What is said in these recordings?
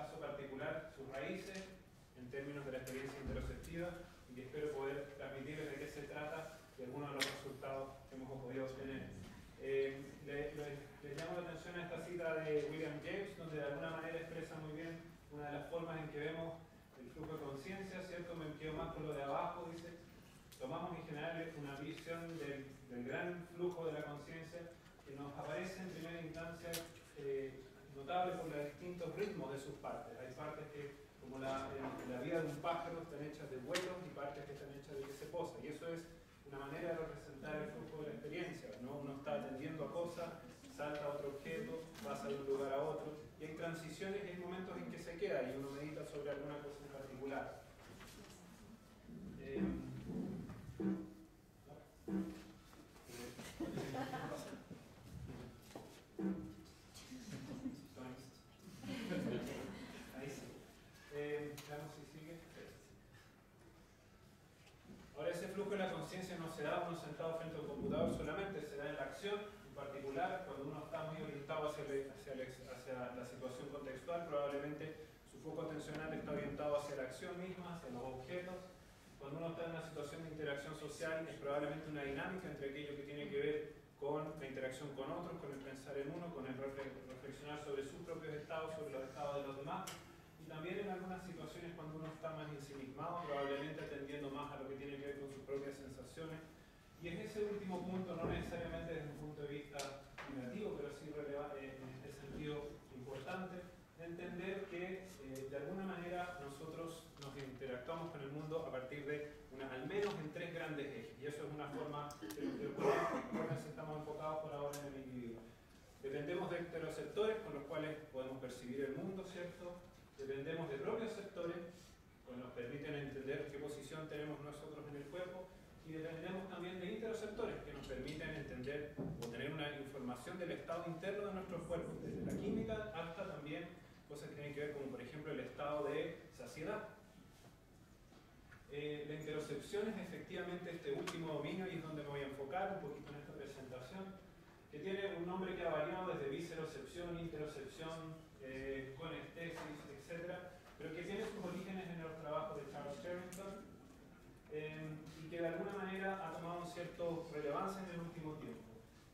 caso particular sus raíces en términos de la experiencia interoceptiva y que espero poder transmitirles de qué se trata y algunos de los resultados que hemos podido obtener. Les llamo la atención a esta cita de William James, donde de alguna manera expresa muy bien una de las formas en que vemos el flujo de conciencia, ¿cierto? Me quedo más con lo de abajo, dice. Tomamos en general una visión del gran flujo de la conciencia que nos aparece en primera instancia notable por los distintos ritmos de sus partes. Hay partes que, como la vida de un pájaro, están hechas de vuelos y partes que están hechas de que se posa. Y eso es una manera de representar el flujo de la experiencia, ¿no? Uno está atendiendo a cosas, salta a otro objeto, pasa de un lugar a otro, y hay transiciones y hay momentos en que se queda y uno medita sobre alguna cosa en particular. Ahí sí. Veamos si sigue. Ahora, ese flujo de la conciencia no se da uno sentado frente a un computador solamente, se da en la acción, en particular cuando uno está muy orientado hacia la situación contextual, probablemente su foco atencional está orientado hacia la acción misma, hacia los objetos. Cuando uno está en una situación de interacción social, es probablemente una dinámica entre aquello que tiene que ver con la interacción con otros, con el pensar en uno, con el reflexionar sobre sus propios estados, sobre los estados de los demás. Y también en algunas situaciones cuando uno está más ensimismado, probablemente atendiendo más a lo que tiene que ver con sus propias sensaciones. Y es ese último punto, no necesariamente desde un punto de vista negativo, pero sí en este sentido importante, de entender que de alguna manera nosotros nos interactuamos con el mundo a partir de al menos en tres grandes ejes. Y eso es una forma de lo cual estamos enfocados por ahora en el individuo. Dependemos de heteroceptores con los cuales podemos percibir el mundo, ¿cierto? Dependemos de propios sectores, que nos permiten entender qué posición tenemos nosotros en el cuerpo, y dependemos también de interoceptores, que nos permiten entender o tener una información del estado interno de nuestros cuerpos, desde la química hasta también cosas que tienen que ver como, por ejemplo, el estado de saciedad. La interocepción es efectivamente este último dominio, y es donde me voy a enfocar un poquito en esta presentación, que tiene un nombre que ha variado desde viscerocepción, interocepción, conestesis, etc., pero que tiene sus orígenes en los trabajos de Charles Sherrington y que de alguna manera ha tomado cierta relevancia en el último tiempo.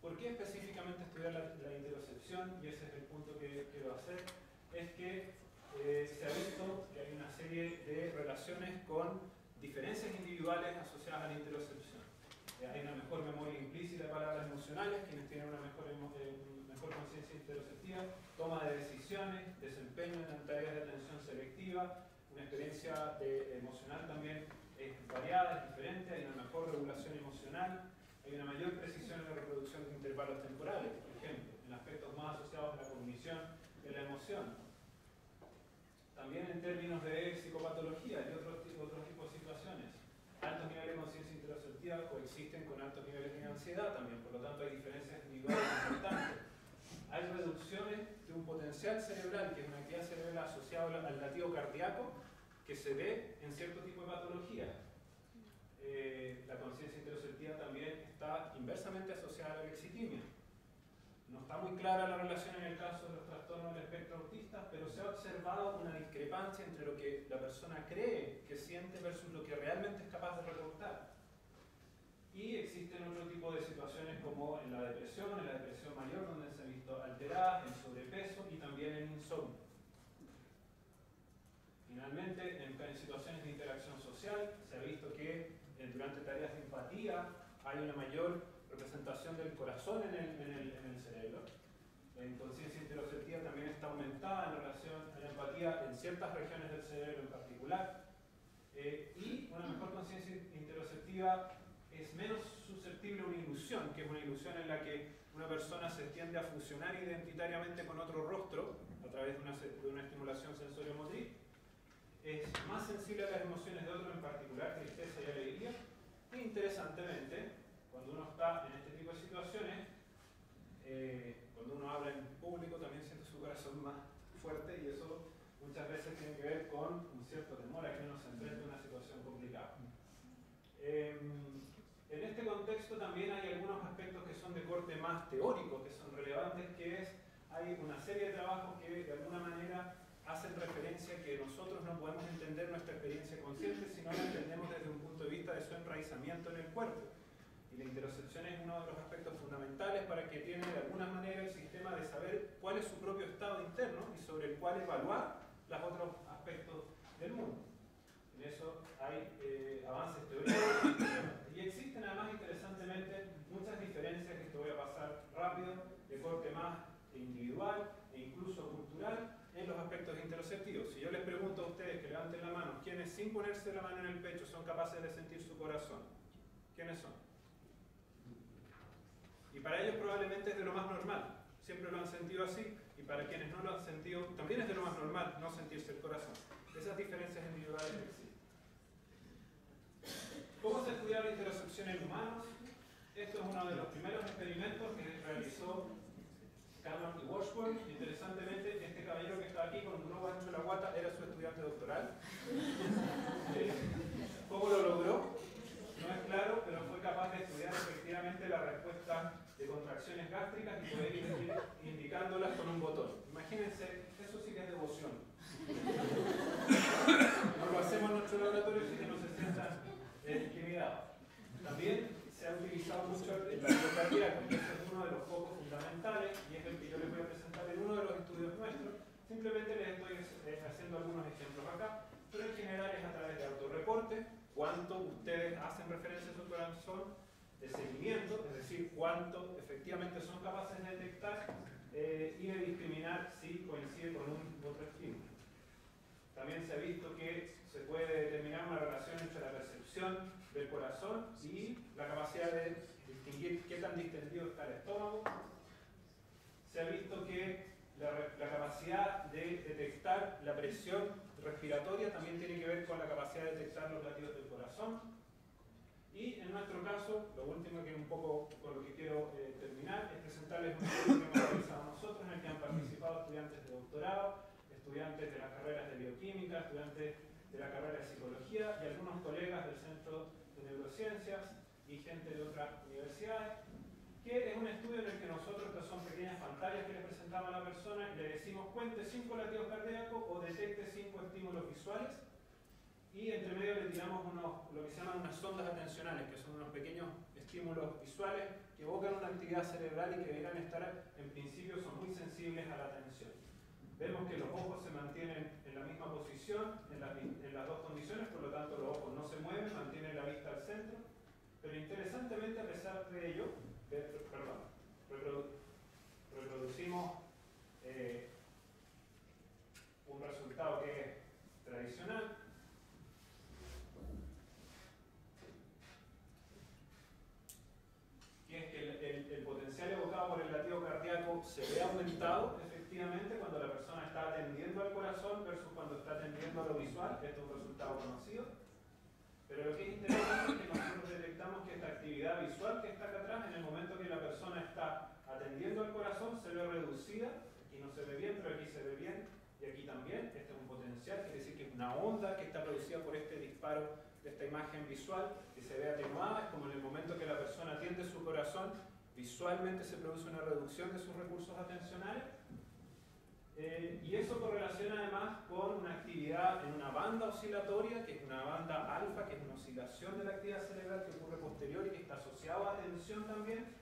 ¿Por qué específicamente estudiar la interocepción? Y ese es el punto que quiero hacer. Es que se ha visto que hay una serie de relaciones con diferencias individuales asociadas a la interocepción. Hay una mejor memoria implícita de palabras emocionales, quienes tienen una mejor conciencia interoceptiva, toma de decisiones, desempeño en tareas de atención selectiva, una experiencia emocional también es variada, es diferente, hay una mejor regulación emocional, hay una mayor precisión en la reproducción de intervalos temporales, por ejemplo, en aspectos más asociados a la cognición y a la emoción. También en términos de psicopatología y otros tipos de situaciones. Altos niveles de conciencia interoceptiva coexisten con altos niveles de ansiedad también, por lo tanto hay diferencias individuales importantes. Hay reducciones de un potencial cerebral, que es una actividad cerebral asociada al latido cardíaco, que se ve en cierto tipo de patologías. La conciencia interoceptiva también está inversamente asociada a la lexitimia. No está muy clara la relación en el caso de los trastornos del espectro autista, pero se ha observado una discrepancia entre lo que la persona cree que siente versus lo que realmente es capaz de reportar. Y existen otro tipo de situaciones como en la depresión mayor, donde se ha visto alteradas, en sobrepeso y también en insomnio. Finalmente, en situaciones de interacción social, se ha visto que durante tareas de empatía hay una mayor representación del corazón en el cerebro. La inconsciencia interoceptiva también está aumentada en relación a la empatía en ciertas regiones del cerebro en particular. Y una mejor conciencia interoceptiva es menos susceptible a una ilusión, que es una ilusión en la que una persona se tiende a fusionar identitariamente con otro rostro a través de una estimulación sensorio-motriz. Es más sensible a las emociones de otro, en particular tristeza y alegría. E interesantemente, cuando uno está en este tipo de situaciones, cuando uno habla en público también siente su corazón más fuerte, y eso muchas veces tiene que ver con un cierto temor a que uno se enfrente a una situación complicada. En este contexto también hay algunos aspectos que son de corte más teórico, que son relevantes, que es, hay una serie de trabajos que de alguna manera hacen referencia consciente, sino la entendemos desde un punto de vista de su enraizamiento en el cuerpo. Y la interocepción es uno de los aspectos fundamentales para que tiene de alguna manera el sistema de saber cuál es su propio estado interno y sobre el cual evaluar los otros aspectos del mundo. En eso hay avances teóricos. Y existen además, interesantemente, muchas diferencias que te voy a pasar rápido, de corte más individual e incluso cultural, en los aspectos interoceptivos. Si yo les pregunto a ustedes que levanten la mano, ¿quiénes sin ponerse la mano en el pecho son capaces de sentir su corazón? ¿Quiénes son? Y para ellos probablemente es de lo más normal, siempre lo han sentido así, y para quienes no lo han sentido, también es de lo más normal no sentirse el corazón. Esas diferencias individuales existen. ¿Cómo se estudia la interocepción en humanos? Esto es uno de los primeros experimentos que realizó Cannon y Washburn. Interesantemente, este caballero que está aquí con un globo ancho en la guata era su estudiante doctoral. ¿Cómo lo logró? No es claro, pero fue capaz de estudiar efectivamente la respuesta de contracciones gástricas y poder ir indicándolas con un botón. Imagínense, eso sí que es devoción. No lo hacemos en nuestro laboratorio, así que no se sientan intimidados. También se ha utilizado mucho el latido cardíaco, que es uno de los focos fundamentales y es el que yo les voy a presentar en uno de los estudios nuestros. Simplemente les estoy haciendo algunos ejemplos acá, pero en general es a través de autorreporte, cuánto ustedes hacen referencia a su corazón, de seguimiento, es decir, cuánto efectivamente son capaces de detectar y de discriminar si coincide con un otro estímulo. También se ha visto que se puede determinar una relación entre la percepción del corazón y la capacidad de distinguir qué tan distendido está el estómago. Se ha visto que la capacidad de detectar la presión respiratoria también tiene que ver con la capacidad de detectar los latidos del corazón. Y en nuestro caso, lo último que un poco con lo que quiero terminar es presentarles un estudio que hemos realizado nosotros en el que han participado estudiantes de doctorado, estudiantes de las carreras de bioquímica, estudiantes de la carrera de psicología y algunos colegas del Centro de Neurociencias y gente de otras universidades, que es un estudio en el que nosotros, que son pequeñas pantallas que le presentamos a la persona, y le decimos cuente 5 latidos cardíacos o detecte 5 estímulos visuales, y entre medio le tiramos lo que se llaman unas sondas atencionales, que son unos pequeños estímulos visuales que evocan una actividad cerebral y que deberían estar, en principio, son muy sensibles a la atención. Vemos que los ojos se mantienen en la misma posición en las dos condiciones, por lo tanto los ojos no se mueven, mantienen la vista al centro, pero interesantemente a pesar de ello, reproducimos un resultado que es tradicional, que es que el potencial evocado por el latido cardíaco se ve aumentado efectivamente cuando la persona está atendiendo al corazón versus cuando está atendiendo a lo visual. Esto es un resultado conocido. Pero lo que es interesante es que nosotros detectamos que esta actividad visual que está acá atrás, en el momento que la persona está atendiendo al corazón, se ve reducida. Aquí no se ve bien, pero aquí se ve bien. Y aquí también. Este es un potencial, quiere decir que es una onda que está producida por este disparo de esta imagen visual que se ve atenuada. Es como en el momento que la persona atiende su corazón, visualmente se produce una reducción de sus recursos atencionales. Y eso correlaciona además con una actividad en una banda oscilatoria, que es una banda alfa, que es una oscilación de la actividad cerebral que ocurre posterior y que está asociado a atención también,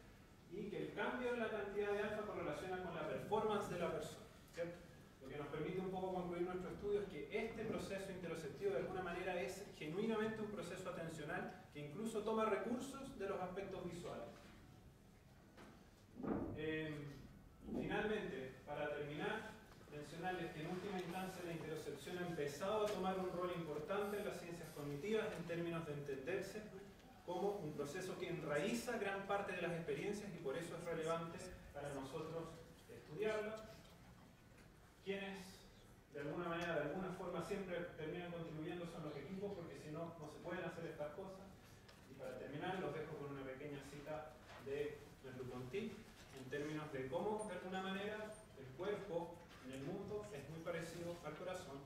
y que el cambio en la cantidad de alfa correlaciona con la performance de la persona, ¿cierto? Lo que nos permite un poco concluir nuestro estudio es que este proceso interoceptivo de alguna manera es genuinamente un proceso atencional que incluso toma recursos de los aspectos visuales. Finalmente, para terminar, mencionarles que en última instancia la interocepción ha empezado a tomar un rol importante en las ciencias cognitivas en términos de entenderse como un proceso que enraiza gran parte de las experiencias y por eso es relevante para nosotros estudiarlo. Quienes de alguna manera, de alguna forma siempre terminan contribuyendo son los equipos, porque si no, no se pueden hacer estas cosas. Y para terminar, los dejo con una pequeña cita de Merleau-Ponty en términos de cómo, de alguna manera, el cuerpo en el mundo es muy parecido al corazón